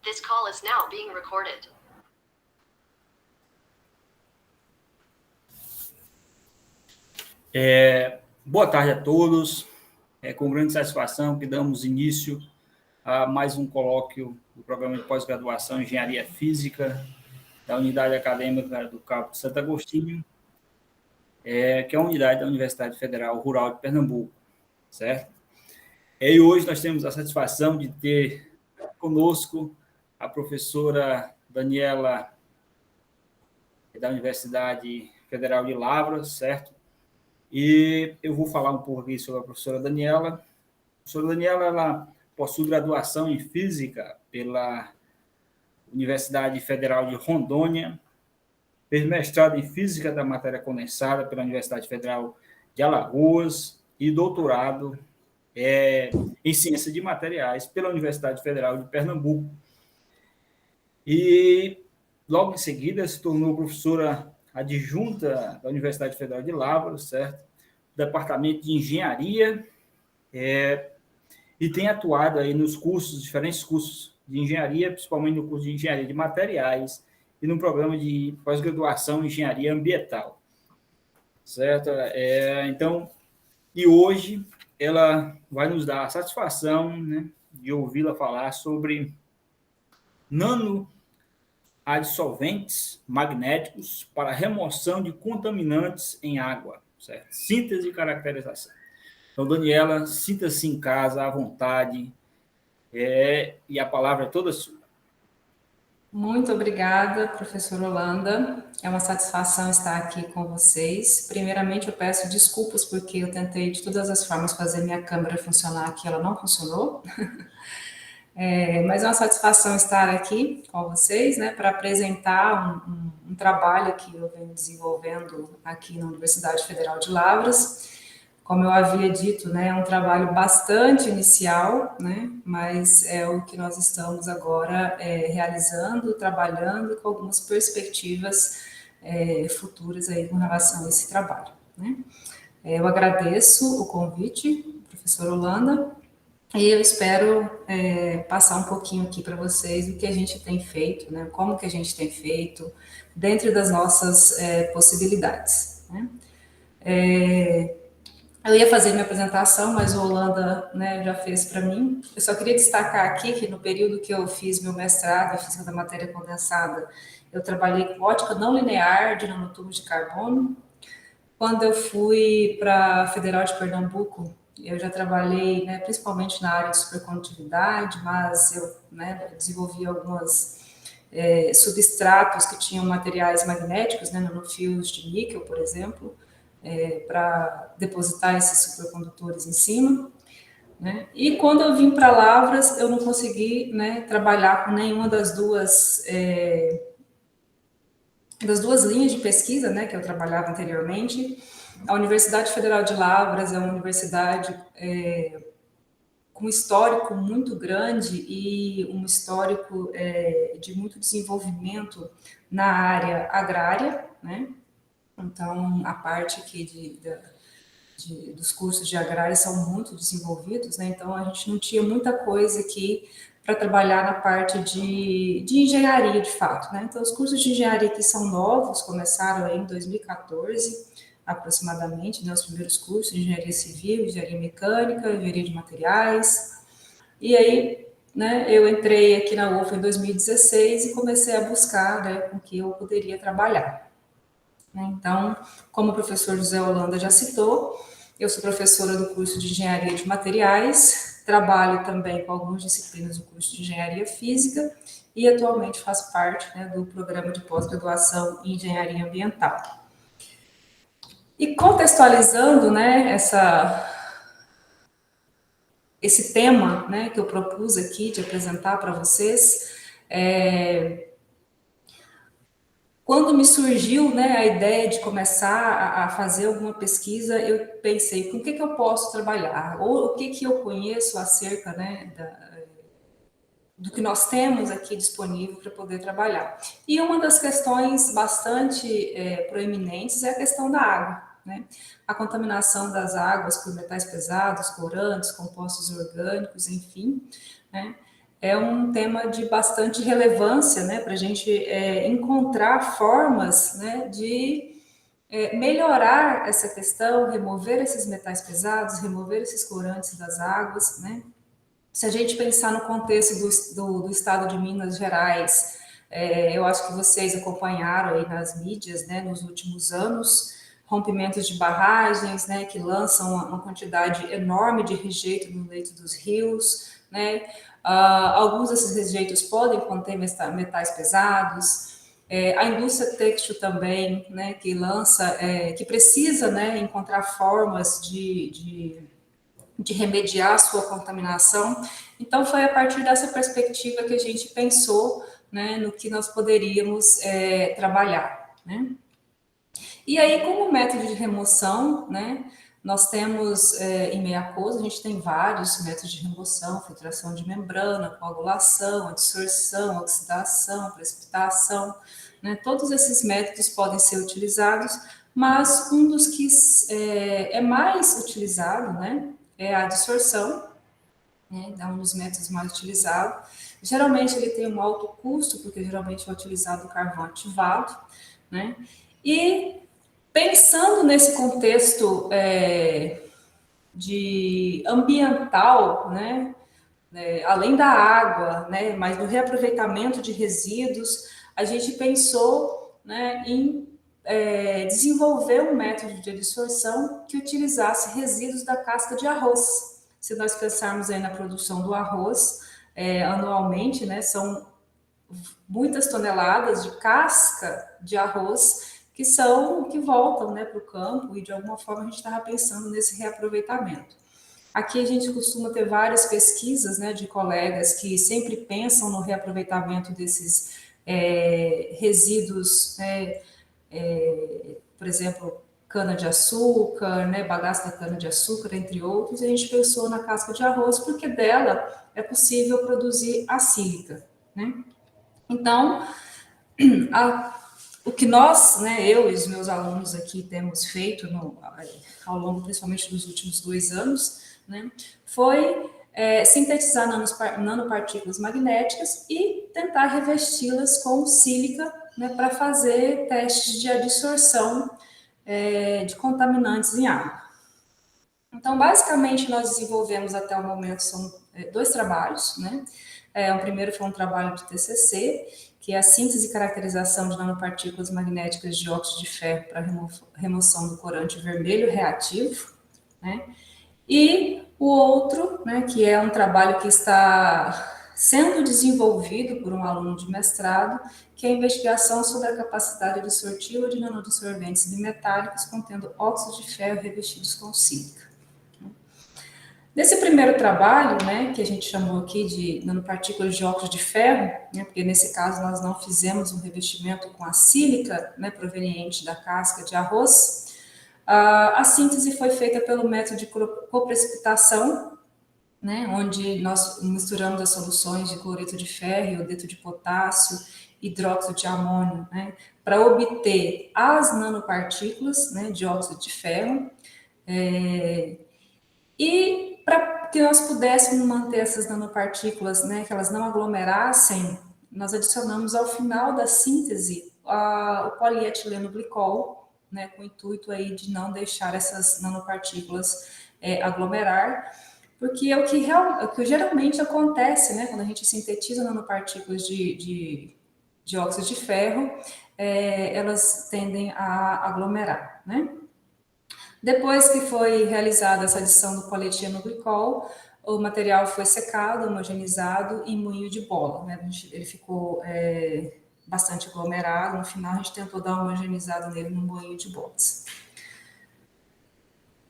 This call is now being recorded. Boa tarde a todos. É com grande satisfação que damos início a mais um colóquio do programa de pós-graduação em Engenharia Física da Unidade Acadêmica do Cabo de Santo Agostinho, que é a unidade da Universidade Federal Rural de Pernambuco, certo? E hoje nós temos a satisfação de ter conosco a professora Daniela, da Universidade Federal de Lavras, certo? E eu vou falar um pouco aqui sobre a professora Daniela. A professora Daniela, ela possui graduação em Física pela Universidade Federal de Rondônia, fez mestrado em Física da Matéria Condensada pela Universidade Federal de Alagoas e doutorado em Ciência de Materiais pela Universidade Federal de Pernambuco. E logo em seguida se tornou professora adjunta da Universidade Federal de Lavras, certo? Departamento de Engenharia, e tem atuado aí nos cursos, diferentes cursos de engenharia, principalmente no curso de Engenharia de Materiais e no programa de pós-graduação em Engenharia Ambiental, certo? Então, e hoje ela vai nos dar a satisfação, né, de ouvi-la falar sobre nanoadsorventes magnéticos para remoção de contaminantes em água, certo? Síntese e caracterização. Então, Daniela, sinta-se em casa, à vontade, e a palavra é toda sua. Muito obrigada, professor Holanda. É uma satisfação estar aqui com vocês. Primeiramente, eu peço desculpas porque eu tentei de todas as formas fazer minha câmera funcionar aqui, ela não funcionou. Mas é uma satisfação estar aqui com vocês, né, para apresentar um trabalho que eu venho desenvolvendo aqui na Universidade Federal de Lavras. Como eu havia dito, né, é um trabalho bastante inicial, né, mas é o que nós estamos agora realizando, trabalhando com algumas perspectivas futuras aí com relação a esse trabalho, né. Eu agradeço o convite, professor Holanda, e eu espero passar um pouquinho aqui para vocês o que a gente tem feito, né, como que a gente tem feito, dentro das nossas possibilidades, né. Eu ia fazer minha apresentação, mas o Holanda, né, já fez para mim. Eu só queria destacar aqui que no período que eu fiz meu mestrado em Física da Matéria Condensada, eu trabalhei com ótica não linear de nanotubos de carbono. Quando eu fui para a Federal de Pernambuco, eu já trabalhei, né, principalmente na área de supercondutividade, mas eu, né, desenvolvi alguns substratos que tinham materiais magnéticos, né, nanofios de níquel, por exemplo, para depositar esses supercondutores em cima, né? E quando eu vim para Lavras, eu não consegui, né, trabalhar com nenhuma das duas linhas de pesquisa, né, que eu trabalhava anteriormente. A Universidade Federal de Lavras é uma universidade com um histórico muito grande e um histórico de muito desenvolvimento na área agrária, né? Então, a parte aqui dos cursos de agrária são muito desenvolvidos, né? Então, a gente não tinha muita coisa aqui para trabalhar na parte de engenharia, de fato, né? Então, os cursos de engenharia aqui são novos, começaram aí em 2014, aproximadamente, né? Os primeiros cursos de engenharia civil, engenharia mecânica, engenharia de materiais. E aí, né, eu entrei aqui na UFA em 2016 e comecei a buscar, né, com que eu poderia trabalhar. Então, como o professor José Holanda já citou, eu sou professora do curso de Engenharia de Materiais, trabalho também com algumas disciplinas do curso de Engenharia Física e atualmente faço parte, né, do programa de pós-graduação em Engenharia Ambiental. E contextualizando, né, esse tema, né, que eu propus aqui de apresentar para vocês, quando me surgiu, né, a ideia de começar a fazer alguma pesquisa, eu pensei, com o que eu posso trabalhar? Ou o que eu conheço acerca, né, do que nós temos aqui disponível para poder trabalhar. E uma das questões bastante proeminentes é a questão da água, né? A contaminação das águas por metais pesados, corantes, compostos orgânicos, enfim, né? é um tema de bastante relevância, né, para a gente encontrar formas, né, de melhorar essa questão, remover esses metais pesados, remover esses corantes das águas, né. Se a gente pensar no contexto do estado de Minas Gerais, eu acho que vocês acompanharam aí nas mídias, né, nos últimos anos, rompimentos de barragens, né, que lançam uma quantidade enorme de rejeito no leito dos rios, né, alguns desses rejeitos podem conter metais pesados, a indústria têxtil também, né, que lança, que precisa, né, encontrar formas de remediar a sua contaminação. Então, foi a partir dessa perspectiva que a gente pensou, né, no que nós poderíamos trabalhar, né. E aí, como método de remoção, né, nós temos em Meia-Cousa, a gente tem vários métodos de remoção, filtração de membrana, coagulação, adsorção, oxidação, precipitação, né, todos esses métodos podem ser utilizados, mas um dos que é mais utilizado, né, é a adsorção, né, é um dos métodos mais utilizados. Geralmente ele tem um alto custo, porque geralmente é utilizado o carvão ativado, né, e pensando nesse contexto de ambiental, né, além da água, né, mas do reaproveitamento de resíduos, a gente pensou, né, em desenvolver um método de adsorção que utilizasse resíduos da casca de arroz. Se nós pensarmos aí na produção do arroz, anualmente, né, são muitas toneladas de casca de arroz que voltam, né, para o campo, e de alguma forma a gente estava pensando nesse reaproveitamento. Aqui a gente costuma ter várias pesquisas, né, de colegas que sempre pensam no reaproveitamento desses resíduos, né, por exemplo, cana-de-açúcar, né, bagaço da cana-de-açúcar, entre outros, e a gente pensou na casca de arroz, porque dela é possível produzir a sílica, né. Então, o que nós, né, eu e os meus alunos aqui temos feito ao longo, principalmente dos últimos 2 anos, né, foi sintetizar nanopartículas magnéticas e tentar revesti-las com sílica, né, para fazer testes de adsorção de contaminantes em água. Então, basicamente, nós desenvolvemos até o momento são 2 trabalhos, né? O primeiro foi um trabalho de TCC, que é a síntese e caracterização de nanopartículas magnéticas de óxido de ferro para remoção do corante vermelho reativo, né? E o outro, né, que é um trabalho que está sendo desenvolvido por um aluno de mestrado, que é a investigação sobre a capacidade adsortiva de nanodissolventes bimetálicos contendo óxido de ferro revestidos com sílica. Nesse primeiro trabalho, né, que a gente chamou aqui de nanopartículas de óxido de ferro, né, porque nesse caso nós não fizemos um revestimento com a sílica, né, proveniente da casca de arroz, a síntese foi feita pelo método de coprecipitação, né, onde nós misturamos as soluções de cloreto de ferro, iodeto de potássio, hidróxido de amônio, né, para obter as nanopartículas, né, de óxido de ferro, e para que nós pudéssemos manter essas nanopartículas, né, que elas não aglomerassem, nós adicionamos ao final da síntese o polietileno glicol, né, com o intuito aí de não deixar essas nanopartículas aglomerar, porque é o que geralmente acontece, né, quando a gente sintetiza nanopartículas de óxido de ferro, elas tendem a aglomerar, né? Depois que foi realizada essa adição do polietileno glicol, o material foi secado, homogeneizado em moinho de bola, né? Ele ficou bastante aglomerado, no final a gente tentou dar uma homogeneizada nele no moinho de bolas.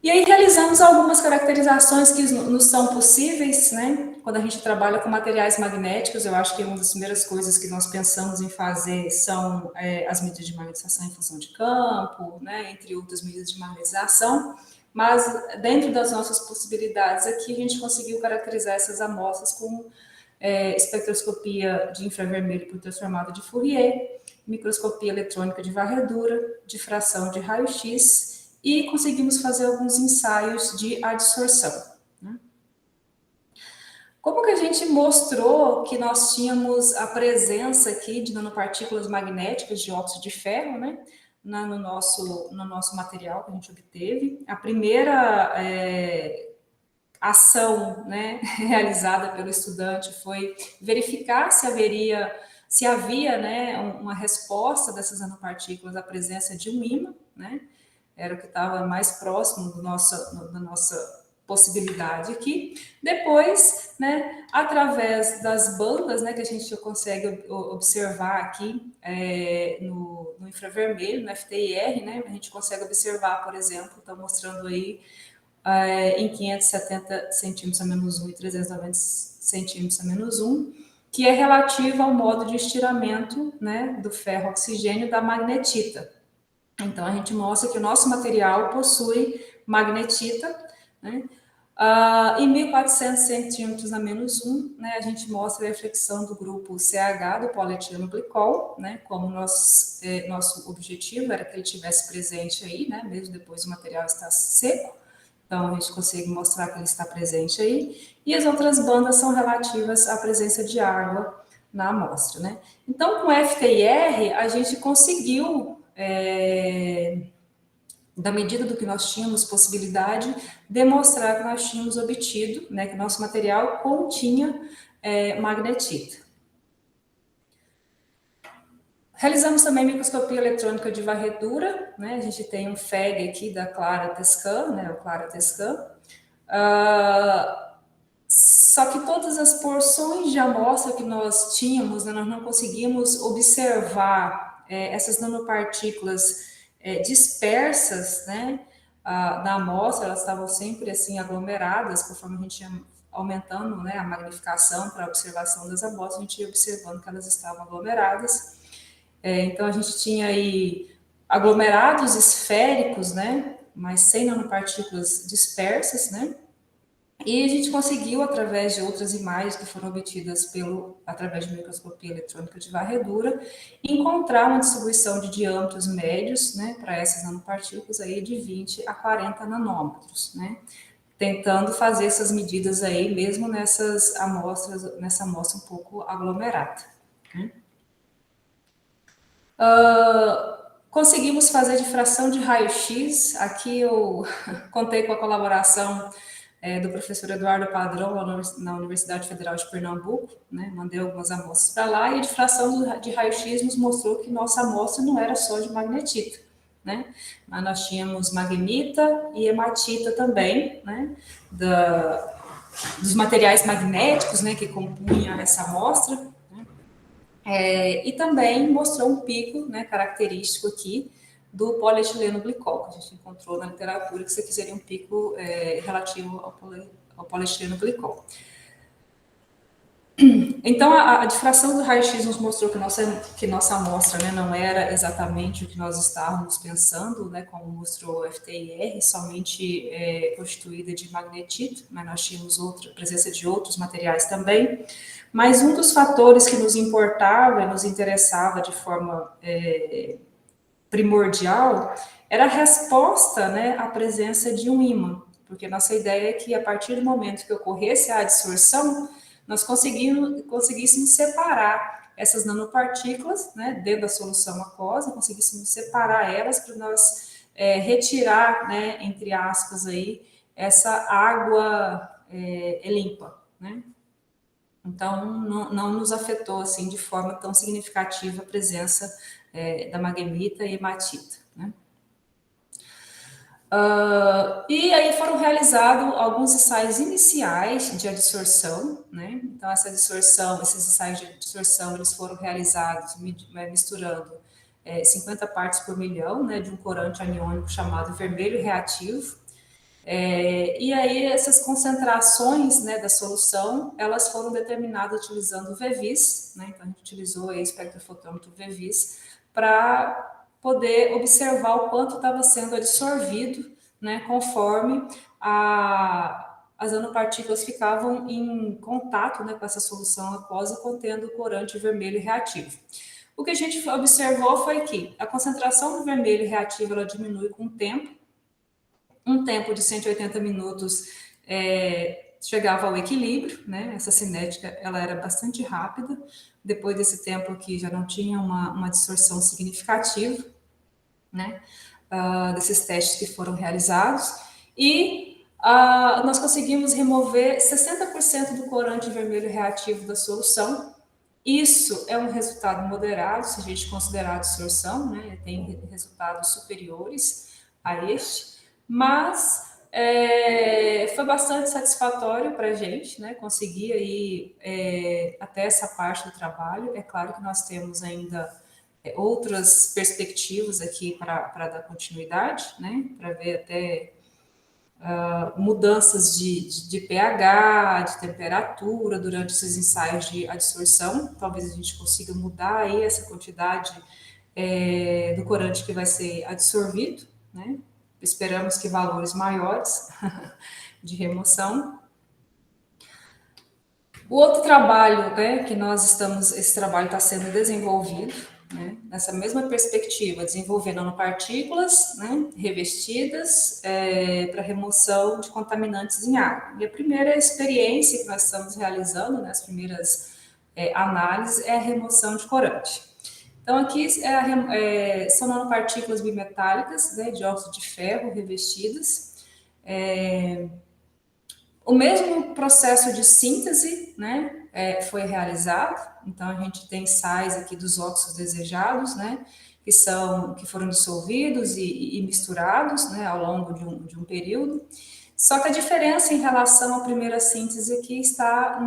E aí realizamos algumas caracterizações que nos são possíveis, né? Quando a gente trabalha com materiais magnéticos, eu acho que uma das primeiras coisas que nós pensamos em fazer são as medidas de magnetização em função de campo, né? Entre outras medidas de magnetização, mas dentro das nossas possibilidades aqui, a gente conseguiu caracterizar essas amostras com espectroscopia de infravermelho por transformada de Fourier, microscopia eletrônica de varredura, difração de raio-x, e conseguimos fazer alguns ensaios de adsorção, né? Como que a gente mostrou que nós tínhamos a presença aqui de nanopartículas magnéticas de óxido de ferro, né, no nosso material que a gente obteve? A primeira ação, né, realizada pelo estudante foi verificar se havia, né, uma resposta dessas nanopartículas à presença de um ímã, né? Era o que estava mais próximo da nossa possibilidade aqui. Depois, né, através das bandas, né, que a gente consegue observar aqui no infravermelho, no FTIR, né, a gente consegue observar, por exemplo, está mostrando aí em 570 centímetros a menos 1 e 390 centímetros a menos 1, que é relativa ao modo de estiramento, né, do ferro oxigênio da magnetita. Então, a gente mostra que o nosso material possui magnetita, né? Em 1.400 centímetros a menos 1, né, a gente mostra a reflexão do grupo CH, do polietileno glicol, né, como nosso objetivo era que ele tivesse presente aí, né, mesmo depois do material estar seco. Então, a gente consegue mostrar que ele está presente aí. E as outras bandas são relativas à presença de água na amostra, né? Então, com o FTIR, a gente conseguiu, da medida do que nós tínhamos possibilidade, demonstrar que nós tínhamos obtido, né, que nosso material continha magnetita. Realizamos também microscopia eletrônica de varredura, né? A gente tem um FEG aqui da Clara Tescan, né? O Clara Tescan. Só que todas as porções de amostra que nós tínhamos, né, nós não conseguimos observar essas nanopartículas dispersas, né, na amostra. Elas estavam sempre assim aglomeradas, conforme a gente ia aumentando, né, a magnificação para a observação das amostras, a gente ia observando que elas estavam aglomeradas. Então, a gente tinha aí aglomerados esféricos, né, mas sem nanopartículas dispersas, né, e a gente conseguiu, através de outras imagens que foram obtidas através de microscopia eletrônica de varredura, encontrar uma distribuição de diâmetros médios, né, para essas nanopartículas aí de 20 a 40 nanômetros, né, tentando fazer essas medidas aí mesmo nessa amostra um pouco aglomerada, né. Conseguimos fazer difração de raio-x. Aqui eu contei com a colaboração do professor Eduardo Padrão, lá na Universidade Federal de Pernambuco, né? Mandei algumas amostras para lá, e a difração de raio-x nos mostrou que nossa amostra não era só de magnetita, né? Mas nós tínhamos magnemita e hematita também, né? Dos materiais magnéticos, né, que compunham essa amostra. E também mostrou um pico, né, característico aqui do polietileno glicol, que a gente encontrou na literatura, que isso aqui seria um pico relativo ao polietileno glicol. Então, a difração do raio-x nos mostrou que nossa amostra, né, não era exatamente o que nós estávamos pensando, né, como mostrou o FTIR, somente constituída de magnetita, mas nós tínhamos presença de outros materiais também. Mas um dos fatores que nos importava e nos interessava de forma primordial era a resposta, né, à presença de um ímã, porque nossa ideia é que, a partir do momento que ocorresse a adsorção, nós conseguíssemos separar essas nanopartículas, né, dentro da solução aquosa, conseguíssemos separar elas para nós retirar, né, entre aspas, aí, essa água limpa, né? Então, não nos afetou assim de forma tão significativa a presença da magnemita e hematita, né? E aí foram realizados alguns ensaios iniciais de adsorção, né? Então, esses ensaios de adsorção, eles foram realizados misturando 50 partes por milhão, né, de um corante aniônico chamado vermelho reativo. E aí essas concentrações, né, da solução, elas foram determinadas utilizando o VEVIS, né? Então a gente utilizou o espectrofotômetro VEVIS para poder observar o quanto estava sendo absorvido, né, conforme as nanopartículas ficavam em contato, né, com essa solução aquosa contendo o corante vermelho reativo. O que a gente observou foi que a concentração do vermelho reativo ela diminui com o tempo. Um tempo de 180 minutos chegava ao equilíbrio, né? Essa cinética, ela era bastante rápida. Depois desse tempo aqui, já não tinha uma distorção significativa, né? Desses testes que foram realizados. E nós conseguimos remover 60% do corante vermelho reativo da solução. Isso é um resultado moderado, se a gente considerar a distorção, né? Tem resultados superiores a este, mas foi bastante satisfatório para a gente, né? Conseguir aí até essa parte do trabalho. É claro que nós temos ainda outras perspectivas aqui para dar continuidade, né? Para ver até mudanças de pH, de temperatura durante esses ensaios de adsorção. Talvez a gente consiga mudar aí essa quantidade do corante que vai ser adsorvido, né? Esperamos que valores maiores de remoção. O outro trabalho, né, que nós estamos, esse trabalho está sendo desenvolvido, né, nessa mesma perspectiva, desenvolver nanopartículas, né, revestidas para remoção de contaminantes em água. E a primeira experiência que nós estamos realizando, né, as primeiras análises, é a remoção de corante. Então, aqui são nanopartículas bimetálicas, né, de óxido de ferro revestidas. O mesmo processo de síntese, né, foi realizado. Então, a gente tem sais aqui dos óxidos desejados, né, que foram dissolvidos e misturados, né, ao longo de um período. Só que a diferença em relação à primeira síntese aqui está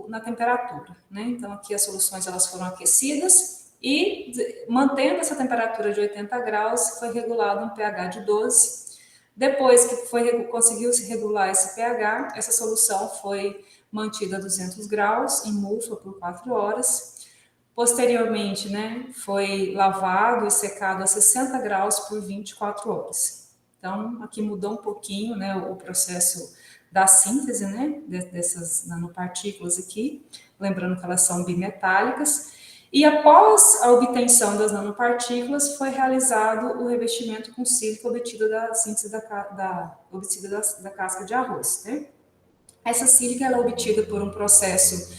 na temperatura, né? Então, aqui as soluções elas foram aquecidas e, mantendo essa temperatura de 80 graus, foi regulado um pH de 12. Depois que conseguiu se regular esse pH, essa solução foi mantida a 200 graus em mufla por 4 horas. Posteriormente, né, foi lavado e secado a 60 graus por 24 horas. Então, aqui mudou um pouquinho, né, o processo da síntese, né, dessas nanopartículas aqui, lembrando que elas são bimetálicas. E após a obtenção das nanopartículas, foi realizado o revestimento com sílica obtido da síntese da casca de arroz, né? Essa sílica ela é obtida por um processo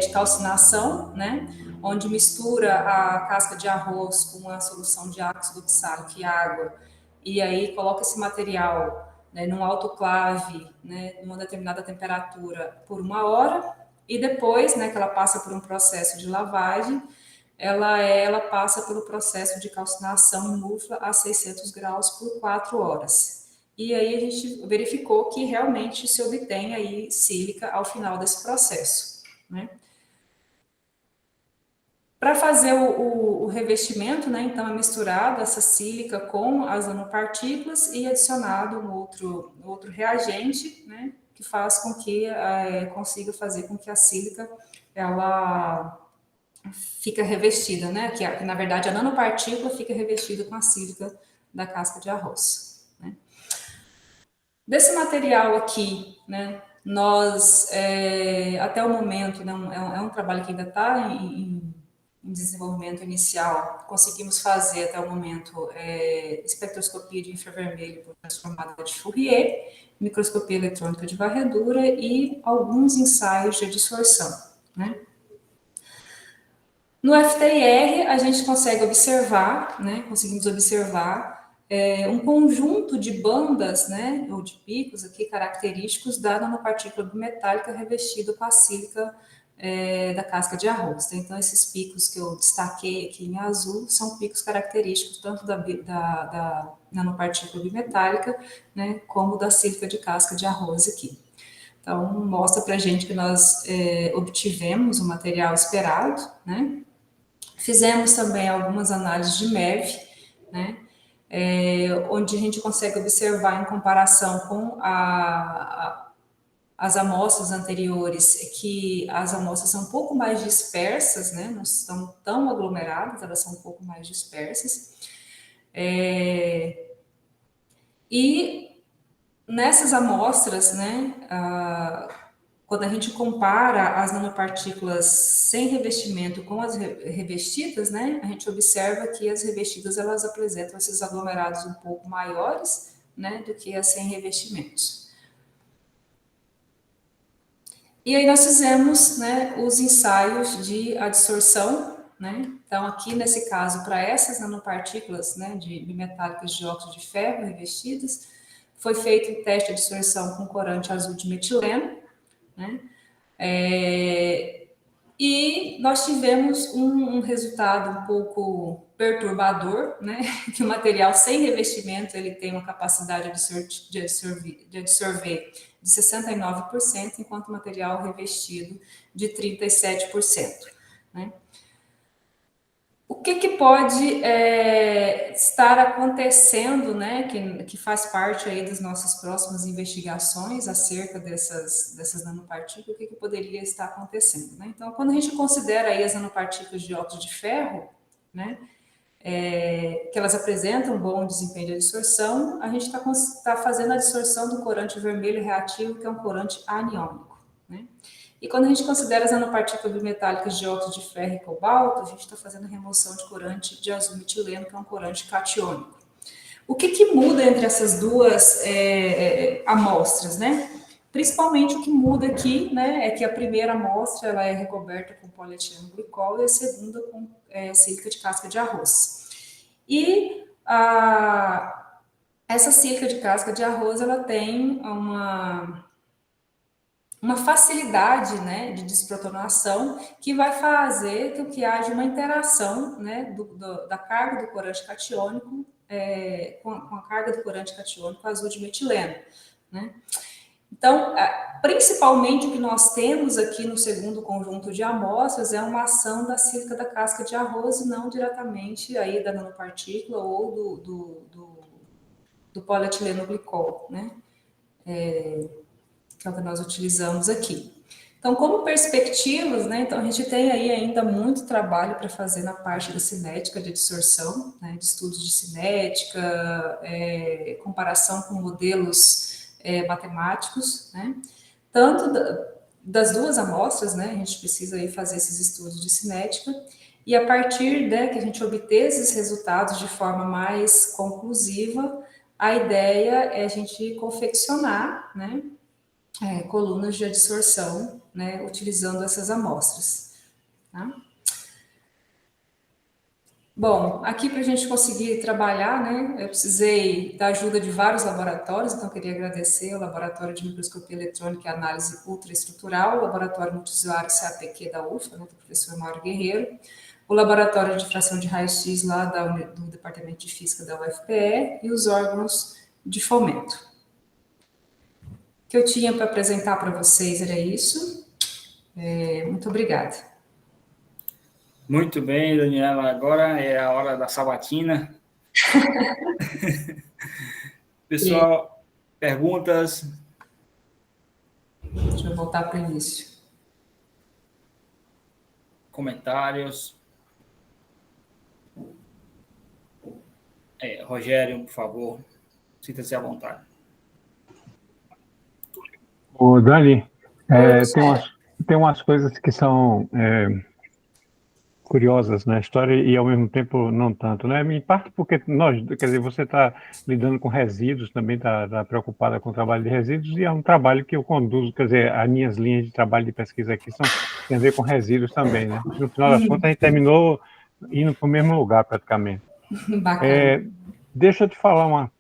de calcinação, né? Onde mistura a casca de arroz com a solução de ácido oxálico e água, e aí coloca esse material, né, num autoclave, né, numa determinada temperatura por 1 hora, e depois, né, que ela passa por um processo de lavagem, ela passa pelo processo de calcinação em mufla a 600 graus por 4 horas. E aí a gente verificou que realmente se obtém aí sílica ao final desse processo, né? Para fazer o revestimento, né, então é misturado essa sílica com as nanopartículas e adicionado um outro reagente, né, que faz com que consiga fazer com que a sílica ela fica revestida, né, que na verdade a nanopartícula fica revestida com a sílica da casca de arroz, né. Desse material aqui, né, nós até o momento, né, é um trabalho que ainda está em desenvolvimento inicial, conseguimos fazer até o momento espectroscopia de infravermelho por transformada de Fourier, microscopia eletrônica de varredura e alguns ensaios de distorção, né? No FTIR, a gente consegue observar, né? Conseguimos observar um conjunto de bandas, né? Ou de picos aqui característicos da nanopartícula bimetálica revestida com a sílica da casca de arroz. Então, esses picos que eu destaquei aqui em azul são picos característicos tanto da nanopartícula bimetálica, né, como da sílica de casca de arroz aqui. Então, mostra para a gente que nós obtivemos o material esperado, né? Fizemos também algumas análises de MEV, né? Onde a gente consegue observar em comparação com as amostras anteriores, que as amostras são um pouco mais dispersas, né? Não estão tão aglomeradas, elas são um pouco mais dispersas. E nessas amostras, né, quando a gente compara as nanopartículas sem revestimento com as revestidas, né, a gente observa que as revestidas elas apresentam esses aglomerados um pouco maiores, né, do que as sem revestimentos. E aí nós fizemos, né, os ensaios de adsorção, né? Então, aqui nesse caso, para essas nanopartículas, né, de bimetálicas de óxido de ferro revestidas, foi feito um teste de adsorção com corante azul de metileno, né? E nós tivemos um resultado um pouco perturbador, né? Que o material sem revestimento ele tem uma capacidade de absorver de 69%, enquanto o material revestido de 37%. Né? O que pode estar acontecendo, né, que faz parte aí das nossas próximas investigações acerca dessas nanopartículas, o que poderia estar acontecendo, né? Então, quando a gente considera aí as nanopartículas de óxido de ferro, né, que elas apresentam bom desempenho de adsorção, a gente tá fazendo a adsorção do corante vermelho reativo, que é um corante aniônico, né? E quando a gente considera as nanopartículas bimetálicas de óxido de ferro e cobalto, a gente está fazendo a remoção de corante de azul metileno, que é um corante catiônico. O que muda entre essas duas amostras, né? Principalmente o que muda aqui, né, é que a primeira amostra ela é recoberta com polietileno glicol e a segunda com sílica de casca de arroz. E essa sílica de casca de arroz ela tem uma facilidade, né, de desprotonação que vai fazer com que haja uma interação, né, da carga do corante catiônico com a carga do corante catiônico azul de metileno, né? Então, principalmente o que nós temos aqui no segundo conjunto de amostras é uma ação da sílica da casca de arroz e não diretamente aí da nanopartícula ou do polietileno glicol, né? Que é o que nós utilizamos aqui. Então, como perspectivas, né, então a gente tem aí ainda muito trabalho para fazer na parte da cinética de adsorção, né, de estudos de cinética, comparação com modelos matemáticos, né, tanto das duas amostras, né, a gente precisa aí fazer esses estudos de cinética, e a partir, né, que a gente obter esses resultados de forma mais conclusiva, a ideia é a gente confeccionar, né, colunas de adsorção, né, utilizando essas amostras. Tá? Bom, aqui para a gente conseguir trabalhar, né, eu precisei da ajuda de vários laboratórios, então eu queria agradecer ao Laboratório de Microscopia Eletrônica e Análise Ultraestrutural, o Laboratório Multiusuário CAPQ da UFA, né, do professor Mauro Guerreiro, o Laboratório de Fração de Raio-X lá do Departamento de Física da UFPE e os órgãos de fomento. O que eu tinha para apresentar para vocês era isso. Muito obrigada. Muito bem, Daniela. Agora é a hora da sabatina. Pessoal, perguntas? Deixa eu voltar para o início. Comentários? Rogério, por favor, sinta-se à vontade. Ô, Dani, tem umas coisas que são curiosas na história e, ao mesmo tempo, não tanto, né? Em parte porque quer dizer, você está lidando com resíduos, também está preocupada com o trabalho de resíduos e é um trabalho que eu conduzo, quer dizer, as minhas linhas de trabalho de pesquisa aqui tem a ver com resíduos também, né? No final das contas, a gente terminou indo para o mesmo lugar, praticamente. Bacana. Deixa eu te falar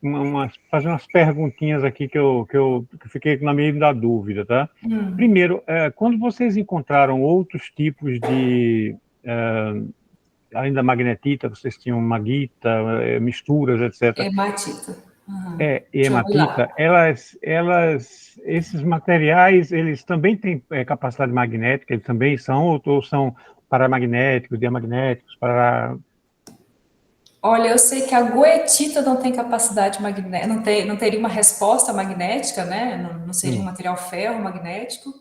fazer umas perguntinhas aqui que eu fiquei na meio da dúvida, tá? Primeiro, quando vocês encontraram outros tipos de além da magnetita, vocês tinham maguita, misturas, etc. Hematita. E hematita, esses materiais, eles também têm capacidade magnética, eles também são, ou são paramagnéticos, diamagnéticos, para... Olha, eu sei que a goetita não tem capacidade magnética, não teria uma resposta magnética, né? Não seria um material ferro-magnético.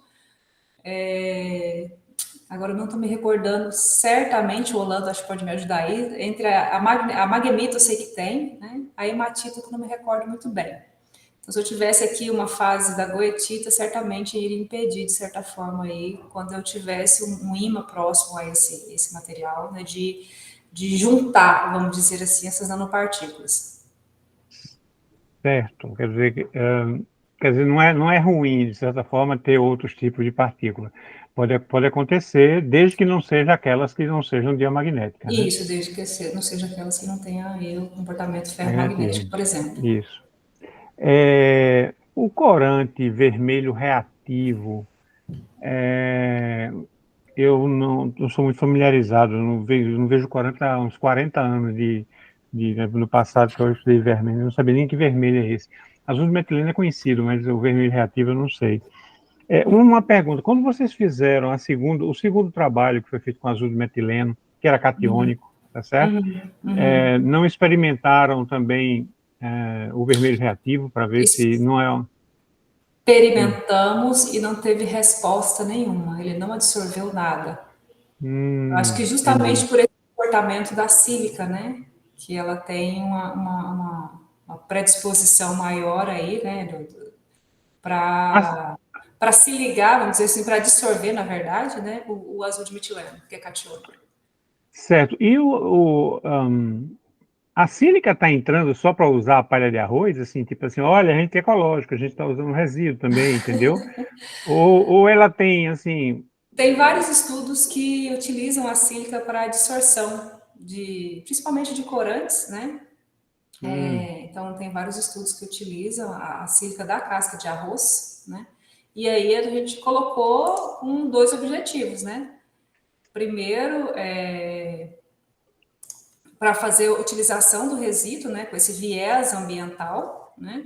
Agora eu não estou me recordando certamente, o Orlando acho que pode me ajudar aí. Entre a magnetita eu sei que tem, né? A hematita eu não me recordo muito bem. Então, se eu tivesse aqui uma fase da goetita, certamente iria impedir, de certa forma, aí, quando eu tivesse um ímã próximo a esse material, né, de juntar, vamos dizer assim, essas nanopartículas. Certo, quer dizer, quer dizer, não é ruim, de certa forma, ter outros tipos de partícula. Pode acontecer, desde que não seja aquelas que não sejam diamagnéticas, né? Isso, desde que não seja aquelas que não tenham aí o comportamento ferromagnético, Magnetismo. por exemplo. Isso. O corante vermelho reativo, eu não sou muito familiarizado, eu não vejo corante há uns 40 anos no passado que eu estudei vermelho, eu não sabia nem que vermelho é esse. Azul de metileno é conhecido, mas o vermelho reativo eu não sei. Uma pergunta, quando vocês fizeram o segundo trabalho que foi feito com azul de metileno, que era catiônico, tá certo? Não experimentaram também o vermelho reativo para ver se não é... Experimentamos e não teve resposta nenhuma, ele não absorveu nada. Eu acho que justamente Entendi. por esse comportamento da sílica, né? Que ela tem uma predisposição maior aí, né? Para se ligar, vamos dizer assim, para absorver, na verdade, né? O azul de metileno, que é catiônico. Certo. E a sílica está entrando só para usar a palha de arroz, assim, tipo assim, olha, a gente é ecológico, a gente está usando resíduo também, entendeu? ou ela tem, assim... Tem vários estudos que utilizam a sílica para absorção, principalmente de corantes, né? Então, tem vários estudos que utilizam a sílica da casca de arroz, né? E aí a gente colocou com dois objetivos, né? Primeiro, para fazer a utilização do resíduo, né? Com esse viés ambiental, né?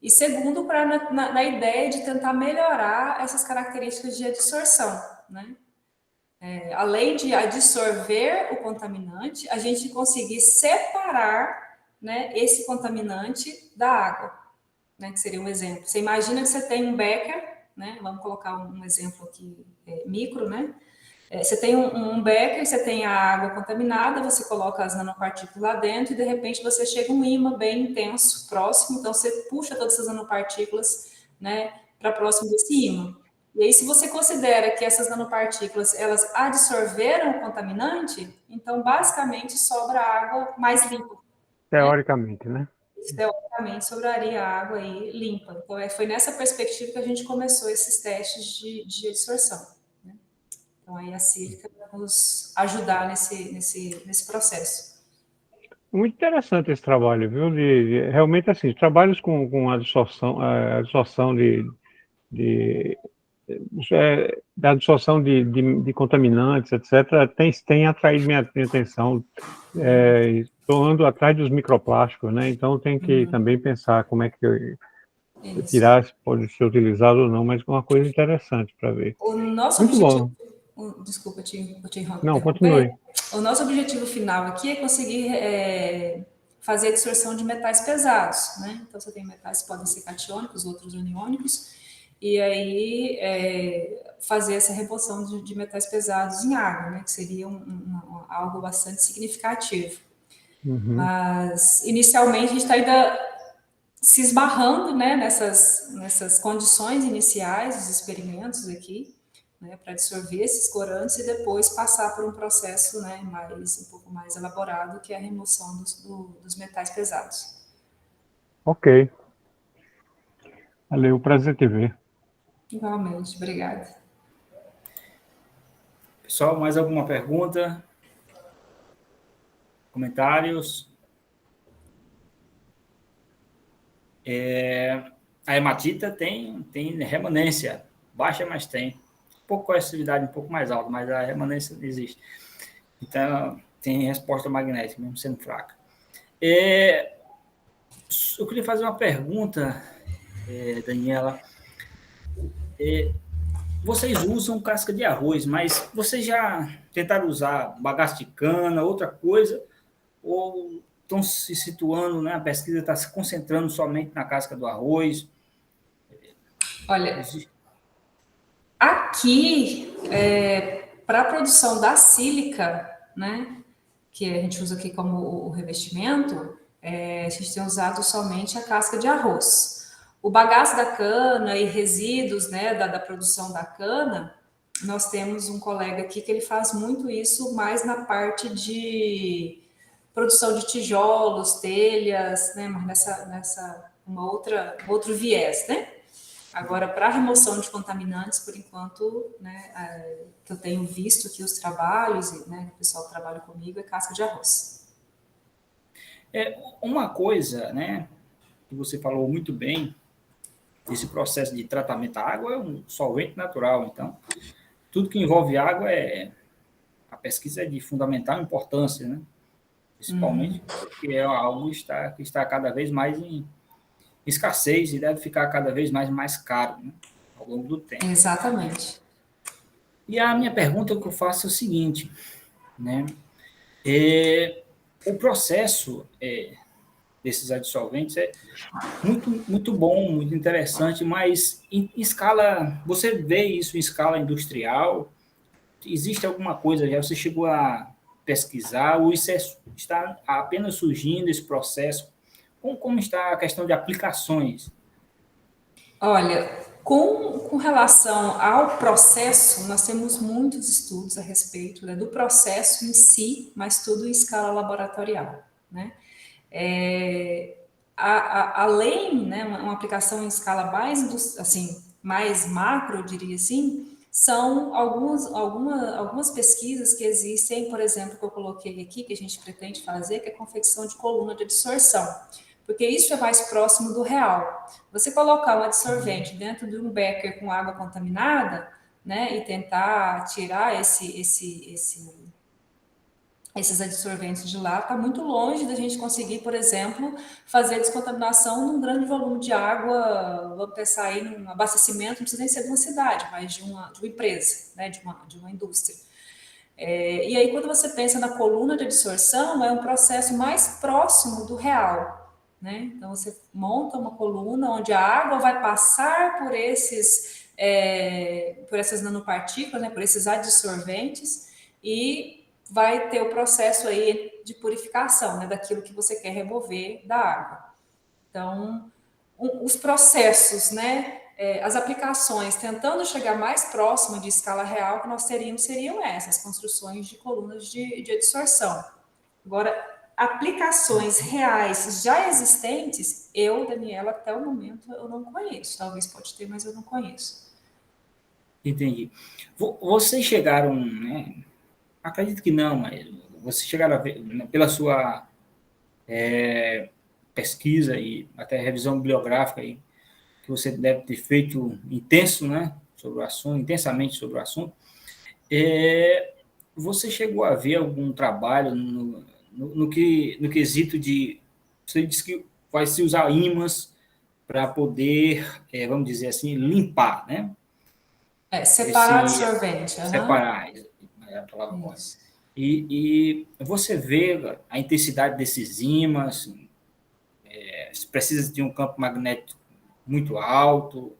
E segundo, na ideia de tentar melhorar essas características de adsorção, né? Além de absorver o contaminante, a gente conseguir separar, né, esse contaminante da água, né, que seria um exemplo. Você imagina que você tem um becker, né, vamos colocar um exemplo aqui micro, né? Você tem um becker, você tem a água contaminada, você coloca as nanopartículas lá dentro e de repente você chega um ímã bem intenso, próximo, então você puxa todas essas nanopartículas, né, para próximo desse ímã. E aí, se você considera que essas nanopartículas, elas absorveram o contaminante, então, basicamente, sobra água mais limpa. Teoricamente, né? Teoricamente, sobraria água aí limpa. Então, foi nessa perspectiva que a gente começou esses testes de absorção. Né? Então, aí a sílica vai nos ajudar nesse processo. Muito interessante esse trabalho, viu? Realmente, assim, trabalhos com adsorção da absorção de contaminantes, etc., tem atraído minha atenção. Estou andando atrás dos microplásticos, né? Então tem que também pensar como é que tirar, se pode ser utilizado ou não, mas é uma coisa interessante para ver. O nosso Muito objetivo, bom. desculpa te interromper. Não, continue. O nosso objetivo final aqui é conseguir fazer a absorção de metais pesados, né? Então você tem metais que podem ser catiônicos, outros aniônicos, e aí fazer essa remoção de metais pesados em água, né? Que seria algo bastante significativo. Mas inicialmente a gente está ainda se esbarrando, né, nessas condições iniciais dos experimentos aqui, né, para absorver esses corantes e depois passar por um processo, né, um pouco mais elaborado, que é a remoção dos metais pesados. Ok. Valeu, prazer te ver. Igualmente, obrigada. Pessoal, mais alguma pergunta? Comentários? A hematita tem remanência, baixa, mas tem. Um pouco coercitividade um pouco mais alta, mas a remanência existe. Então, tem resposta magnética, mesmo sendo fraca. Eu queria fazer uma pergunta, Daniela. Vocês usam casca de arroz, mas vocês já tentaram usar bagaço de cana, outra coisa? Ou estão se situando, né? A pesquisa está se concentrando somente na casca do arroz? Olha, aqui, para a produção da sílica, né, que a gente usa aqui como o revestimento, a gente tem usado somente a casca de arroz. O bagaço da cana e resíduos, né, da produção da cana, nós temos um colega aqui que ele faz muito isso mais na parte de produção de tijolos, telhas, né, mas outro viés, né? Agora, para remoção de contaminantes, por enquanto, né, que eu tenho visto aqui os trabalhos, e né, o pessoal que trabalha comigo, é casca de arroz. Uma coisa, né, que você falou muito bem, esse processo de tratamento da água é um solvente natural, então, tudo que envolve água a pesquisa é de fundamental importância, né? Principalmente porque é algo que está cada vez mais em escassez e deve ficar cada vez mais caro, né, ao longo do tempo. Exatamente. E a minha pergunta que eu faço é o seguinte, né? O processo desses adsorventes é muito bom, muito interessante, mas em escala, você vê isso em escala industrial? Existe alguma coisa, já você chegou a pesquisar, ou isso está apenas surgindo, esse processo? Como está a questão de aplicações? Olha, com relação ao processo, nós temos muitos estudos a respeito, né, do processo em si, mas tudo em escala laboratorial, né? Além, né, uma aplicação em escala mais macro, eu diria assim, são algumas pesquisas que existem, por exemplo, que eu coloquei aqui, que a gente pretende fazer, que é a confecção de coluna de adsorção, porque isso é mais próximo do real. Você colocar um adsorvente dentro de um becker com água contaminada, né, e tentar tirar esses adsorventes de lá, está muito longe da gente conseguir, por exemplo, fazer a descontaminação num grande volume de água, vamos pensar aí num abastecimento, não precisa nem ser de uma cidade, mas de uma empresa, né, de uma indústria. E aí, quando você pensa na coluna de adsorção, é um processo mais próximo do real, né? Então, você monta uma coluna onde a água vai passar por essas nanopartículas, né, por esses adsorventes, e vai ter o processo aí de purificação, né, daquilo que você quer remover da água. Então, os processos, né, as aplicações, tentando chegar mais próximo de escala real que nós teríamos, seriam essas construções de colunas de adsorção. Agora, aplicações reais já existentes, Daniela, até o momento eu não conheço. Talvez pode ter, mas eu não conheço. Entendi. Vocês chegaram, né, acredito que não, mas vocês chegaram a ver, né, pela sua pesquisa e até revisão bibliográfica aí, que você deve ter feito intenso, né, sobre o assunto, intensamente sobre o assunto, você chegou a ver algum trabalho no quesito de, você disse que vai se usar ímãs para poder, vamos dizer assim, limpar, né? Separar absorvente. Separar, é a palavra correta. E você vê a intensidade desses ímãs, se precisa de um campo magnético muito alto,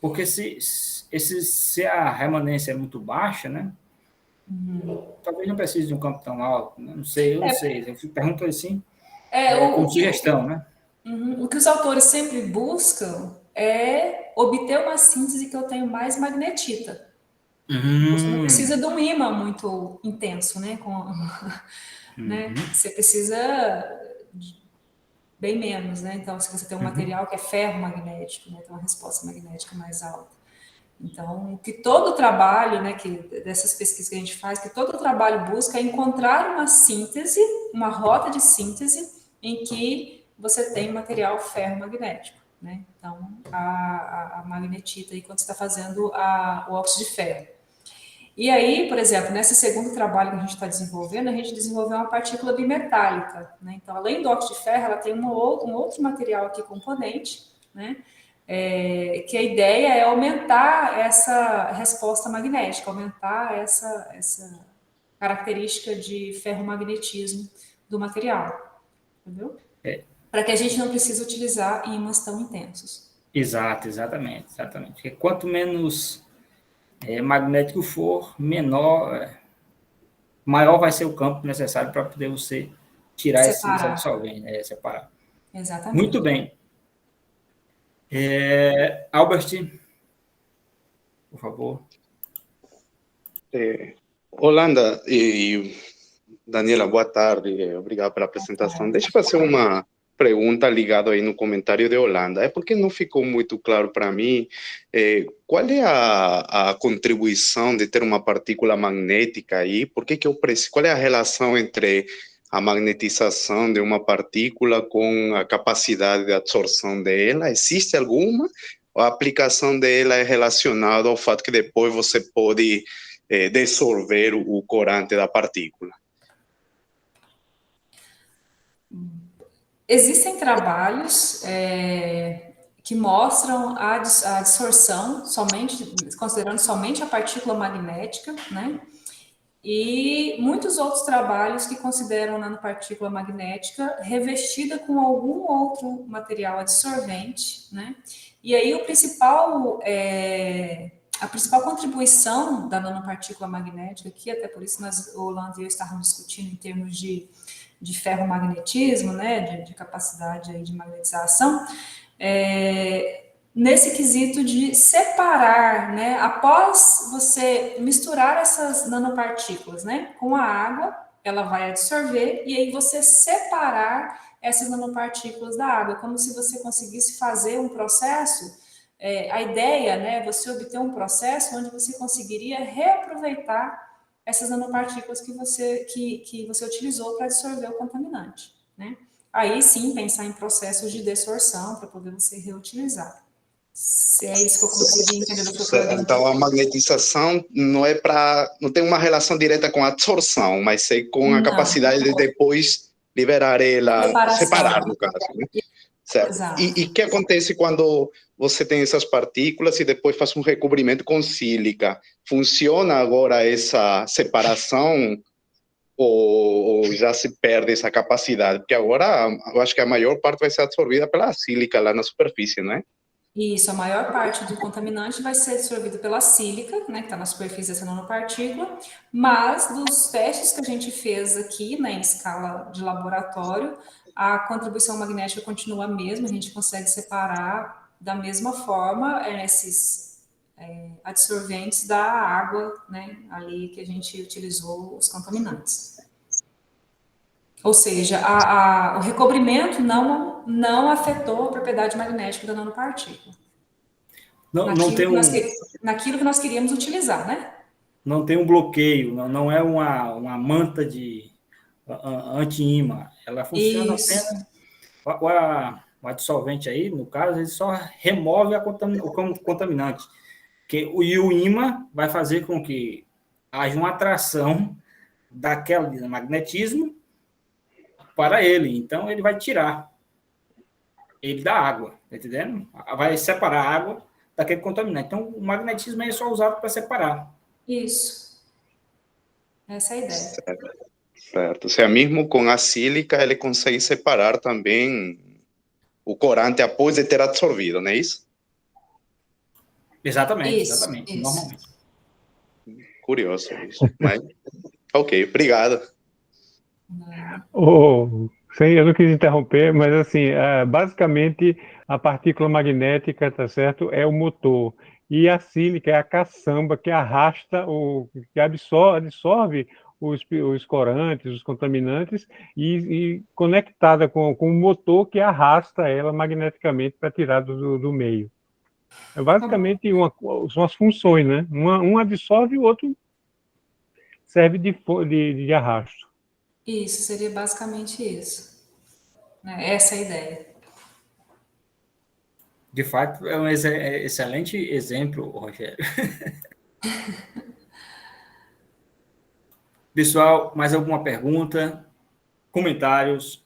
porque se a remanência é muito baixa, né? Talvez não precise de um campo tão alto, né? Não sei, eu não sei. Eu pergunto assim, com sugestão, né? O que os autores sempre buscam é obter uma síntese que eu tenho mais magnetita. Você não precisa de um ímã muito intenso, né? Né? Você precisa bem menos, né? Então, se você tem um material que é ferro magnético, né, tem uma resposta magnética mais alta. Então, que todo o trabalho, né, dessas pesquisas que a gente faz, que todo o trabalho busca é encontrar uma síntese, uma rota de síntese em que você tem material ferro magnético, né? Então, a magnetita aí quando você está fazendo o óxido de ferro. E aí, por exemplo, nesse segundo trabalho que a gente está desenvolvendo, a gente desenvolveu uma partícula bimetálica, né? Então, além do óxido de ferro, ela tem um outro material aqui componente, né? Que a ideia é aumentar essa resposta magnética, aumentar essa característica de ferromagnetismo do material, entendeu? Para que a gente não precise utilizar ímãs tão intensos. Exatamente. Porque quanto menos magnético for, maior vai ser o campo necessário para poder você tirar esses adsorventes, separar. Exatamente. Muito bem. Albert, por favor. Holanda e Daniela, boa tarde. Obrigado pela apresentação. Deixa eu fazer pergunta ligada aí no comentário de Holanda. É porque não ficou muito claro para mim qual é a contribuição de ter uma partícula magnética aí, qual é a relação entre a magnetização de uma partícula com a capacidade de absorção dela? Existe alguma? Ou a aplicação dela é relacionada ao fato que depois você pode dissolver o corante da partícula? Existem trabalhos que mostram a dissorção, considerando somente a partícula magnética, né? E muitos outros trabalhos que consideram a nanopartícula magnética revestida com algum outro material adsorvente, né? E aí a principal contribuição da nanopartícula magnética, que até por isso o Holanda e eu estávamos discutindo em termos de ferromagnetismo, né, de capacidade aí de magnetização, nesse quesito de separar, né, após você misturar essas nanopartículas, né, com a água, ela vai absorver, e aí você separar essas nanopartículas da água, como se você conseguisse fazer um processo, a ideia, né, você obter um processo onde você conseguiria reaproveitar essas nanopartículas que você utilizou para dissolver o contaminante, né? Aí sim, pensar em processos de desorção para poder você reutilizar. Se é isso que eu consegui entender do seu problema. Então, a magnetização não tem uma relação direta com a absorção, mas é com a capacidade de depois liberar ela, separar, no caso, né? Certo. E o que acontece quando você tem essas partículas e depois faz um recobrimento com sílica? Funciona agora essa separação ou já se perde essa capacidade? Porque agora eu acho que a maior parte vai ser absorvida pela sílica lá na superfície, não é? Isso, a maior parte do contaminante vai ser absorvido pela sílica, né, que está na superfície dessa nanopartícula, mas dos testes que a gente fez aqui, né, em escala de laboratório, a contribuição magnética continua a mesma, a gente consegue separar da mesma forma esses adsorventes da água, né, ali que a gente utilizou os contaminantes. Ou seja, o recobrimento não afetou a propriedade magnética da nanopartícula. Naquilo que nós queríamos utilizar, né? Não tem um bloqueio, não é uma manta de anti-ímã. Ela funciona apenas... O dissolvente aí, no caso, ele só remove o contaminante. E o ímã vai fazer com que haja uma atração daquele magnetismo para ele. Então, ele vai tirar ele da água, tá entendendo? Vai separar a água daquele contaminante. Então, o magnetismo é só usado para separar. Isso. Essa é a ideia. Certo. Ou seja, mesmo com a sílica, ele consegue separar também o corante após de ter absorvido, não é isso? Exatamente, isso. Normalmente. Curioso isso. Mas, ok, obrigado. Eu não quis interromper, mas assim, basicamente a partícula magnética, tá certo, é o motor. E a sílica é a caçamba que arrasta, que absorve os corantes, os contaminantes, e conectada com o motor que arrasta ela magneticamente para tirar do meio. É basicamente são as funções, né? Um absorve e o outro serve de arrasto. Isso, seria basicamente isso. Essa é a ideia. De fato, é um excelente exemplo, Rogério. Pessoal, mais alguma pergunta? Comentários?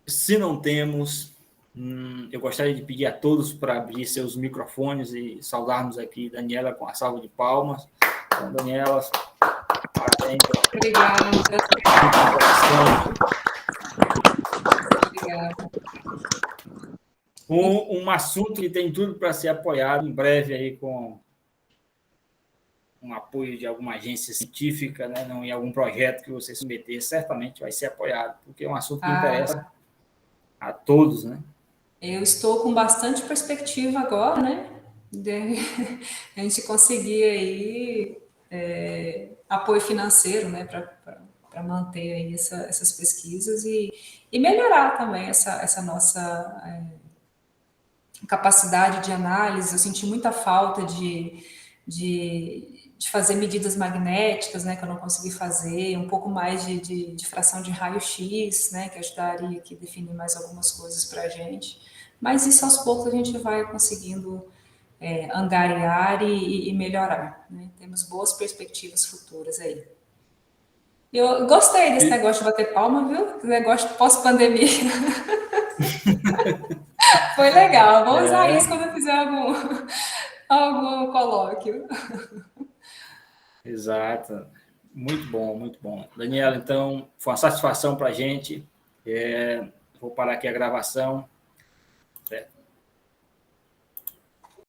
Se não temos, eu gostaria de pedir a todos para abrir seus microfones e saudarmos aqui Daniela com a salva de palmas. Então, Daniela, parabéns. Obrigada. Obrigada. Um assunto que tem tudo para ser apoiado em breve aí com um apoio de alguma agência científica, né, em algum projeto que você submeter, certamente vai ser apoiado, porque é um assunto que interessa a todos, né? Eu estou com bastante perspectiva agora, né? De a gente conseguir aí apoio financeiro, né, para manter aí essas pesquisas e melhorar também essa nossa capacidade de análise. Eu senti muita falta de fazer medidas magnéticas, né, que eu não consegui fazer, um pouco mais de fração de raio-x, né, que ajudaria aqui a definir mais algumas coisas para a gente. Mas isso aos poucos a gente vai conseguindo angariar e melhorar, né? Temos boas perspectivas futuras aí. Eu gostei desse negócio de bater palma, viu? Esse negócio de pós-pandemia. Foi legal. Vou usar isso quando eu fizer algum colóquio. Exato. Muito bom, muito bom. Daniela, então, foi uma satisfação para a gente. Vou parar aqui a gravação.